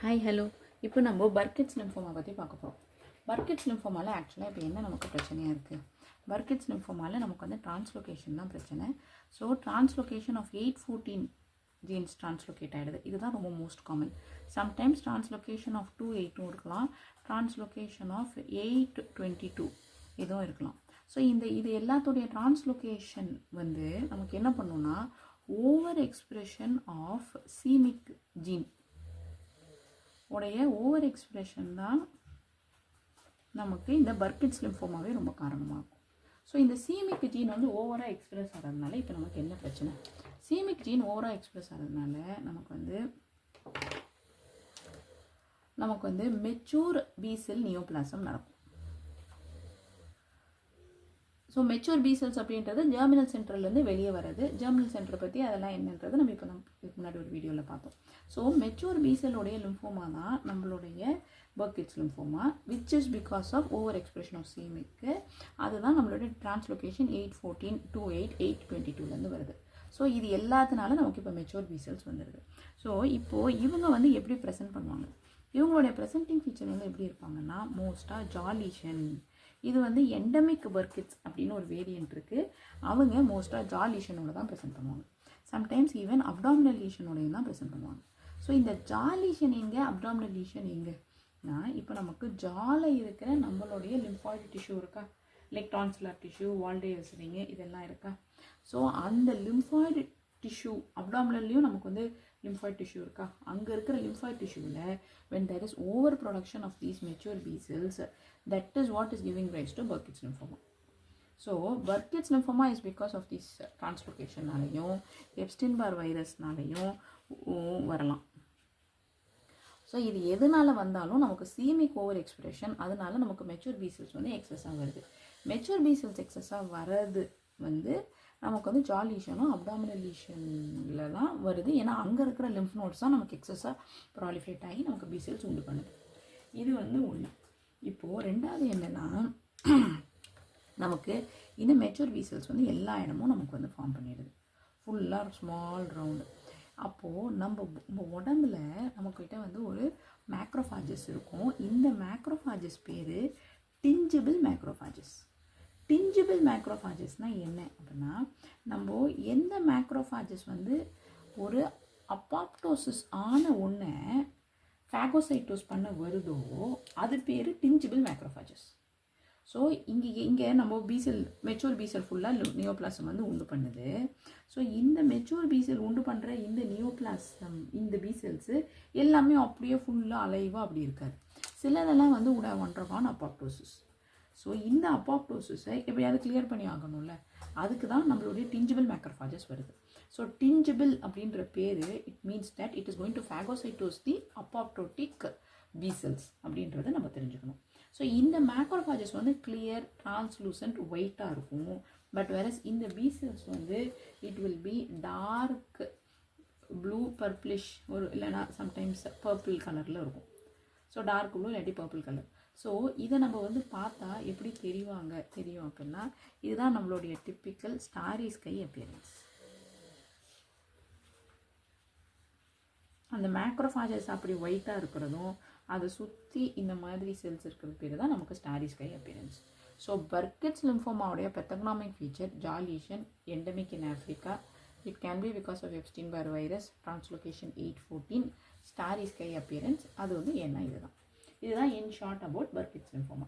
Hi hello. இப்போ நம்ம பர்கிட்ஸ் lymphoma பற்றி பார்க்க போகிறோம். பர்கிட்ஸ் லிம்ஃபோமாவில் ஆக்சுவலாக இப்போ என்ன நமக்கு பிரச்சனையாக இருக்குது? பர்கிட்ஸ் லிம்ஃபோமாவில் நமக்கு வந்து டிரான்ஸ்லொகேஷன் தான் பிரச்சனை. So translocation of 814 genes translocate ஆகிடுது. இதுதான் ரொம்ப most common. Sometimes translocation of 28 இருக்கலாம், டிரான்ஸ்லொகேஷன் ஆஃப் 822 இதுவும் இருக்கலாம். ஸோ இது எல்லாத்துடைய டிரான்ஸ்லொகேஷன் வந்து நமக்கு என்ன பண்ணுன்னா ஓவர் எக்ஸ்பிரஷன் ஆஃப் சீமிக் ஜீன் உடைய ஓவர் எக்ஸ்பிரஷன் தான் நமக்கு இந்த பர்கிட்ஸ் லிம்ஃபோமாவே ரொம்ப காரணமாகும். ஸோ இந்த சீமிக் ஜீன் வந்து ஓவராக எக்ஸ்பிரஸ் ஆகிறதுனால இப்போ நமக்கு என்ன பிரச்சனை? சீமிக் ஜீன் ஓவராக எக்ஸ்பிரஸ் ஆகிறதுனால நமக்கு வந்து மெச்சூர் பி செல் நியோபிளாசம் நடக்கும். ஸோ மெச்சூர் பி செல்ஸ் அப்படின்றது ஜெர்மினல் சென்டர்லேருந்து வெளியே வர்றது. ஜெர்மினல் சென்டரை பற்றி அதெல்லாம் என்னன்றது நம்ம இப்போ இதுக்கு முன்னாடி ஒரு வீடியோவில் பார்த்தோம். ஸோ மெச்சூர் பி செல்லுடைய லிம்ஃபோமா தான் நம்மளுடைய Burkitt's lymphoma, which is because of over expression of c myc. அதுதான் நம்மளுடைய டிரான்ஸ்லொகேஷன் 814, 28, 822 வருது. ஸோ இது எல்லாத்தினால நமக்கு இப்போ மெச்சூர் பி செல்ஸ் வந்துடுது. ஸோ இப்போது இவங்க வந்து எப்படி ப்ரெசென்ட் பண்ணுவாங்க? இவங்களுடைய ப்ரெசென்டிங் ஃபீச்சர் வந்து எப்படி இருப்பாங்கன்னா மோஸ்ட்டாக ஜாலிஷன். இது வந்து எண்டமிக் பர்கிட்ஸ் அப்படின்னு ஒரு வேரியன்ட் இருக்குது. அவங்க மோஸ்ட்டாக ஜா லீஷனோட தான் ப்ரெசென்ட் பண்ணுவாங்க. சம்டைம்ஸ் ஈவன் அப்டாமினல் லீஷனோடையும் தான் ப்ரெசென்ட் பண்ணுவாங்க. ஸோ இந்த ஜா லீஷன் எங்கே, அப்டாமினல் லீஷன் எங்கேனா இப்போ நமக்கு ஜால இருக்கிற நம்மளுடைய லிம்ஃபாய்டு டிஷ்யூ இருக்கா, லைக் டான்சிலர் டிஷ்யூ, வால்டேஸ் ரிங்கு இதெல்லாம் இருக்கா. ஸோ அந்த லிம்ஃபாய்டு டிஷ்யூ அப்டாமினல்லையும் நமக்கு வந்து லிம்ஃபாய்டு டிஷ்யூ இருக்கா. அங்கே இருக்கிற lymphoid டிஷ்யூவில் when there is over production of these mature B cells, that is what is giving rise to Burkitt's lymphoma. So Burkitt's lymphoma is because of this translocation நாலையும் எப்ஸ்டீன்-பார் வைரஸ்னாலையும் வரலாம். So இது எதனால வந்தாலும் நமக்கு சீமிக் over expression, அதனால நமக்கு mature B cells வந்து எக்ஸஸாக வருது. மெச்சூர் பி செல்ஸ் எக்ஸஸாக வர்றது வந்து நமக்கு வந்து ஜா லீஷனும் அப்டாமினல் லீஷனில் தான் வருது. ஏன்னா அங்கே இருக்கிற லிம்ஃப் நோட்ஸ் தான் நமக்கு எக்ஸஸாக ப்ராலிஃபரேட் ஆகி நமக்கு பி செல்ஸ் உண்டு பண்ணுது. இது வந்து ஒன்று. இப்போது ரெண்டாவது என்னென்னா நமக்கு இந்த மெச்சூர் பி செல்ஸ் வந்து எல்லா இடமும் நமக்கு வந்து ஃபார்ம் பண்ணிடுது, ஃபுல்லாக ஸ்மால் ரவுண்டு. அப்போது நம்ம உடம்புல நம்மக்கிட்ட வந்து ஒரு மேக்ரோஃபாஜஸ் இருக்கும். இந்த மேக்ரோஃபாஜஸ் பேர் டிஞ்சிபிள் மேக்ரோஃபாஜஸ். டிஞ்சிபிள் மேக்ரோஃபாஜஸ்னால் என்ன அப்படின்னா, நம்ம எந்த மேக்ரோஃபாஜஸ் வந்து ஒரு அப்பாப்டோசிஸ் ஆன ஒன்றை ஃபேகோசைட்டோஸ் பண்ண வருதோ அது பேர் டிஞ்சிபிள் மேக்ரோஃபாஜஸ். ஸோ இங்கே நம்ம பீசெல் மெச்சூர் பீசெல் ஃபுல்லாக நியோபிளாசம் வந்து உண்டு பண்ணுது. ஸோ இந்த மெச்சூர் பீசெல் உண்டு பண்ணுற இந்த நியோபிளாசம் இந்த பீசெல்ஸு எல்லாமே அப்படியே ஃபுல்லாக அலைவாக அப்படி இருக்காது. சிலதெல்லாம் வந்து உட ஒன்றகான் அப்பாப்டோசிஸ். ஸோ இந்த அப்பாப்டோசிஸை எப்படியாவது கிளியர் பண்ணி ஆகணும்ல, அதுக்கு தான் நம்மளுடைய டிஞ்சிபிள் மேக்ரோஃபாஜஸ் வருது. ஸோ டிஞ்சிபிள் அப்படின்ற பேர் it means that it is going to phagocytose the apoptotic B cells அப்படின்றத நம்ம தெரிஞ்சுக்கணும். ஸோ இந்த மேக்ரோஃபாஜஸ் வந்து கிளியர் டிரான்ஸ்லூசன்ட் ஒயிட்டாக இருக்கும். பட் வேறஸ் இந்த பி செல்ஸ் வந்து it will be dark blue purplish ஒரு இல்லைனா சம்டைம்ஸ் பர்பிள் கலரில் இருக்கும். ஸோ டார்க் ப்ளூ இல்லாட்டி பர்பிள் கலர். ஸோ இதை நம்ம வந்து பார்த்தா எப்படி தெரியும் அப்படின்னா இதுதான் நம்மளுடைய டிப்பிக்கல் ஸ்டாரி ஸ்கை அப்பியரன்ஸ். அந்த மேக்ரோஃபாஜஸ் அப்படி ஒயிட்டாக இருக்கிறதும் அதை சுற்றி இந்த மாதிரி செல்ஸ் இருக்கிறது பேர் தான் நமக்கு starry sky appearance. So Burkitt's லிம்ஃபோமாவுடைய பெத்தக்னாமிக் ஃபீச்சர் ஜா lesion, endemic in Africa. It can be because of Epstein-Barr virus, translocation 814, starry sky appearance. அது வந்து என்ன இதுதான் in short about Burkitt's lymphoma.